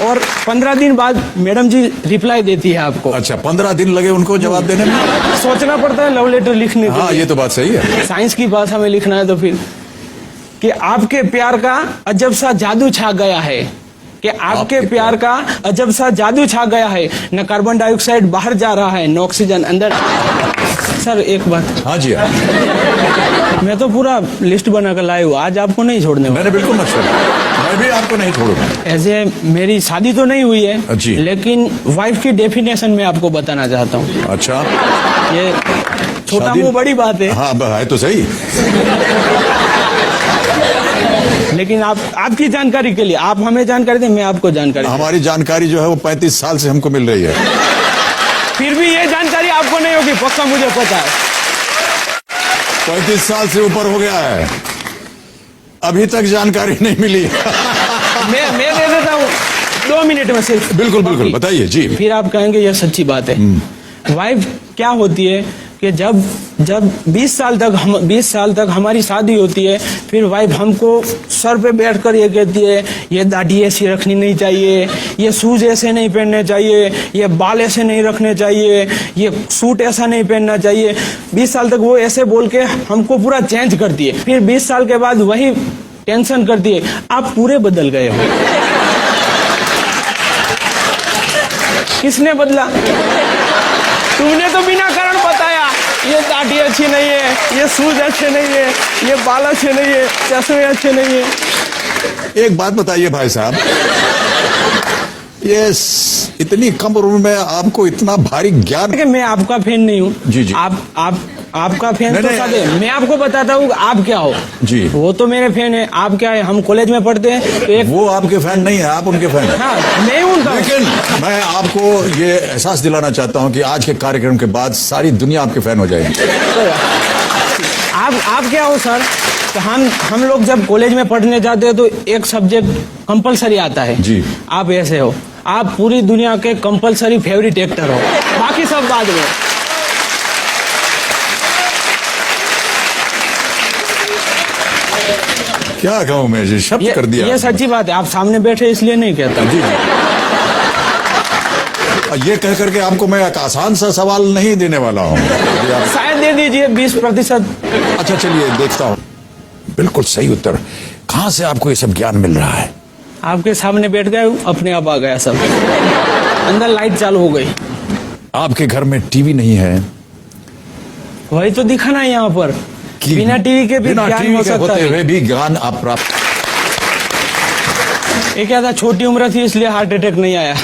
और 15 दिन बाद मैडम जी रिप्लाई देती है आपको। अच्छा, 15 दिन लगे उनको जवाब देने में? सोचना पड़ता है लव लेटर लिखने के हाँ, लिए। ये तो बात सही है। साइंस की भाषा में लिखना है तो फिर कि आपके प्यार का अजब सा जादू छा गया है, कि आपके प्यार का अजब सा जादू छा गया है, न कार्बन डाइऑक्साइड बाहर जा रहा है, न ऑक्सीजन अंदर। सर एक बात। हाँ जी, हाँ। मैं तो पूरा लिस्ट बनाकर लाया हूँ, आज आपको नहीं छोड़ने वाला। मैंने बिल्कुल मत छोड़ा, मैं भी आपको नहीं छोड़ूंगा। ऐसे मेरी शादी तो नहीं हुई है जी, लेकिन वाइफ की डेफिनेशन में आपको बताना चाहता हूँ। अच्छा, ये छोटा शादी- मुंह बड़ी बात है। हाँ, है तो सही। लेकिन आपकी जानकारी के लिए आप हमें जानकारी दें, मैं आपको जानकारी दूं। हमारी जानकारी जो है वो 35 साल से हमको मिल रही है। फिर भी ये जानकारी आपको नहीं होगी, पक्का मुझे पता है। 35 साल से ऊपर हो गया है, अभी तक जानकारी नहीं मिली। मैं दे देता हूँ 2 मिनट में सिर्फ। बिल्कुल बिल्कुल, बताइए जी। फिर आप कहेंगे ये सच्ची बात है। वाइफ क्या होती है कि जब 20 साल तक हमारी शादी होती है, फिर वाइफ हमको सर पे बैठकर ये कहती है ये दाढ़ी ऐसी रखनी नहीं चाहिए, ये शूज ऐसे नहीं पहनने चाहिए, ये बाल ऐसे नहीं रखने चाहिए, ये सूट ऐसा नहीं पहनना चाहिए। 20 साल तक वो ऐसे बोल के हमको पूरा चेंज करती है। फिर 20 साल के बाद वही टेंशन करती है, आप पूरे बदल गए हो। किसने बदला? तुमने तो बिना कारण बताया ये दाढ़ी अच्छी नहीं है, ये शूज अच्छे नहीं है, ये बाल अच्छे नहीं है, चश्मे अच्छे नहीं है। एक बात बताइए भाई साहब, ये इतनी कम उम्र में आपको इतना भारी ज्ञान? कि मैं आपका फैन नहीं हूँ। जी जी। आपका फैन नहीं, तो नहीं। सादे, मैं आपको बताता हूँ आप क्या हो। जी। वो तो मेरे फैन है, आप क्या है? हम कॉलेज में पढ़ते हैं तो एक। वो आपके फैन नहीं है, आप उनके फैन हैं। हाँ, मैं हूँ उनका। लेकिन मैं आपको ये एहसास दिलाना चाहता हूं कि आज के कार्यक्रम के बाद सारी दुनिया आपके फैन हो जाएगी। आप क्या हो सर? तो हम लोग जब कॉलेज में पढ़ने जाते हैं तो एक सब्जेक्ट कंपलसरी आता है जी। आप ऐसे हो, आप पूरी दुनिया के कंपलसरी फेवरेट एक्टर हो, बाकी सब बाद में। क्या कहूं मैं जी, शब्द कर दिया। ये सच्ची बात है, आप सामने बैठे इसलिए नहीं कहता। जी जी। ये कह करके आपको मैं एक आसान सा सवाल नहीं देने वाला हूं। शायद दे दीजिए 20%। अच्छा चलिए देखता हूं। बिल्कुल सही उत्तर। कहां से आपको ये सब ज्ञान मिल रहा है? आपके सामने बैठ गए, अपने आप आ गया सब। अंदर लाइट चालू हो गई। आपके घर में टीवी नहीं है? वही तो दिखा ना यहाँ पर, बिना टीवी के भी ज्ञान हो सकता होते है। हुए भी ज्ञान आप प्राप्त। ये क्या था, छोटी उम्र थी इसलिए हार्ट अटैक नहीं आया।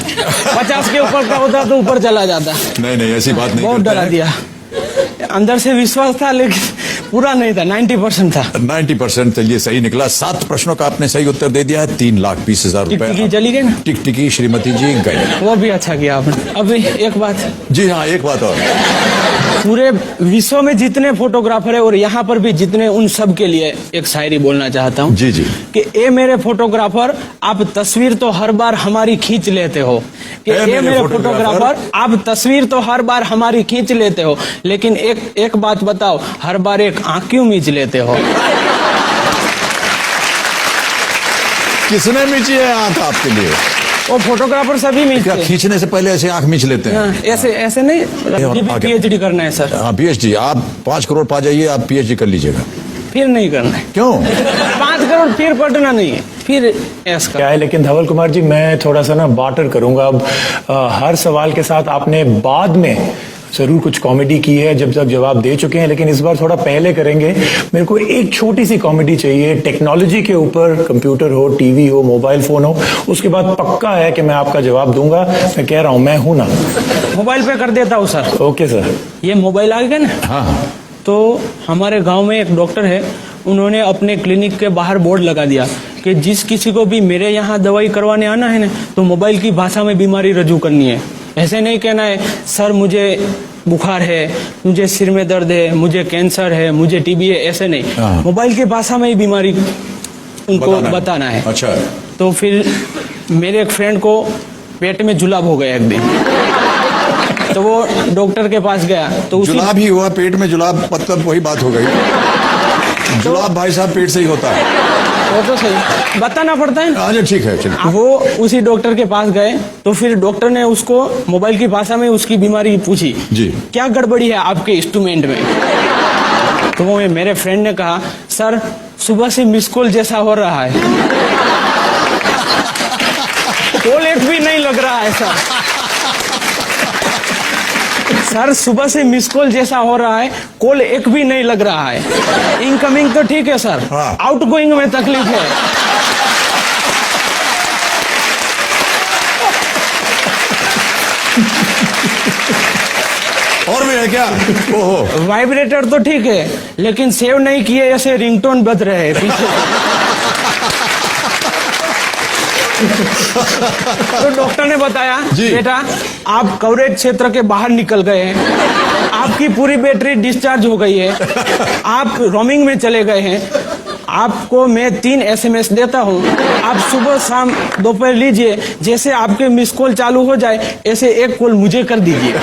50 के ऊपर का होता तो ऊपर चला जाता। नहीं नहीं, ऐसी बात नहीं बहुत करते डरा हैं। दिया। अंदर से विश्वास था लेकिन पूरा नहीं था, 90% था। 90%। चलिए सही निकला। 7 प्रश्नों का आपने सही उत्तर दे दिया है। 3,20,000 टिकटिकी रुपए। चली गई ना, टिकटिकी श्रीमती जी गए। वो भी अच्छा किया आपने। अभी एक बात, जी हाँ, एक बात और। पूरे विश्व में जितने फोटोग्राफर है और यहाँ पर भी जितने, उन सब के लिए एक शायरी बोलना चाहता हूँ। जी जी। कि ए मेरे फोटोग्राफर, आप तस्वीर तो हर बार हमारी खींच लेते हो। कि ए मेरे फोटोग्राफर, आप तस्वीर तो हर बार हमारी खींच लेते हो, लेकिन एक बात बताओ, हर बार एक आंख क्यों मींच लेते हो? किसने मीची है आंख आपके लिए? वो फोटोग्राफर सभी क्या मीचते हैं। खींचने से पहले ऐसे आंख मीच लेते हैं? हाँ, ऐसे नहीं, आगे। PhD करना है सर। हाँ, PhD। आप 5 करोड़ पा जाइए, आप PhD कर लीजिएगा। फिर नहीं करना है। क्यों? 5 करोड़ फिर पढ़ना नहीं है, फिर ऐसा क्या है। लेकिन धवल कुमार जी, मैं थोड़ा सा ना बार्टर करूंगा अब। हर सवाल के साथ आपने बाद में जरूर कुछ कॉमेडी की है जब तक जवाब दे चुके हैं, लेकिन इस बार थोड़ा पहले करेंगे। मेरे को एक छोटी सी कॉमेडी चाहिए टेक्नोलॉजी के ऊपर, कंप्यूटर हो, टीवी हो, मोबाइल फोन हो। उसके बाद पक्का है कि मैं आपका जवाब दूंगा। मैं कह रहा हूं, मैं हूं ना। मोबाइल पे कर देता हूँ सर। Okay sir. ये मोबाइल आ गया ना, हाँ। तो हमारे गांव में एक डॉक्टर है, उन्होंने अपने क्लिनिक के बाहर बोर्ड लगा दिया कि जिस किसी को भी मेरे यहाँ दवाई करवाने आना है ना, तो मोबाइल की भाषा में बीमारी रजू करनी है। ऐसे नहीं कहना है सर मुझे बुखार है, मुझे सिर में दर्द है, मुझे कैंसर है, मुझे टीबी है, ऐसे नहीं। हाँ। मोबाइल की भाषा में ही बीमारी उनको बताना है। अच्छा। तो फिर मेरे एक फ्रेंड को पेट में जुलाब हो गया एक दिन, तो वो डॉक्टर के पास गया तो जुलाब ही हुआ, पेट में जुलाब, मतलब वही बात हो गई। जुलाब भाई साहब पेट से ही होता है। वो तो सही बताना पड़ता है ना। अच्छा ठीक है चलिए। वो उसी डॉक्टर के पास गए तो फिर डॉक्टर ने उसको मोबाइल की भाषा में उसकी बीमारी पूछी जी। क्या गड़बड़ी है आपके इंस्ट्रूमेंट में। तो वो मेरे फ्रेंड ने कहा सर सुबह से मिस कॉल जैसा हो रहा है। कॉल एक भी नहीं लग रहा है सर सुबह से मिस कॉल जैसा हो रहा है, कॉल एक भी नहीं लग रहा है। इनकमिंग तो ठीक है सर, हाँ। आउटगोइंग में तकलीफ है। और भी है क्या? ओहो। वाइब्रेटर तो ठीक है लेकिन सेव नहीं किए ऐसे रिंगटोन बज रहे हैं पीछे। तो डॉक्टर ने बताया जी। बेटा आप कवरेज क्षेत्र के बाहर निकल गए हैं, आपकी पूरी बैटरी डिस्चार्ज हो गई है, आप रोमिंग में चले गए हैं, आपको मैं 3 SMS देता हूं, आप सुबह शाम दोपहर लीजिए, जैसे आपके मिस कॉल चालू हो जाए ऐसे एक कॉल मुझे कर दीजिए।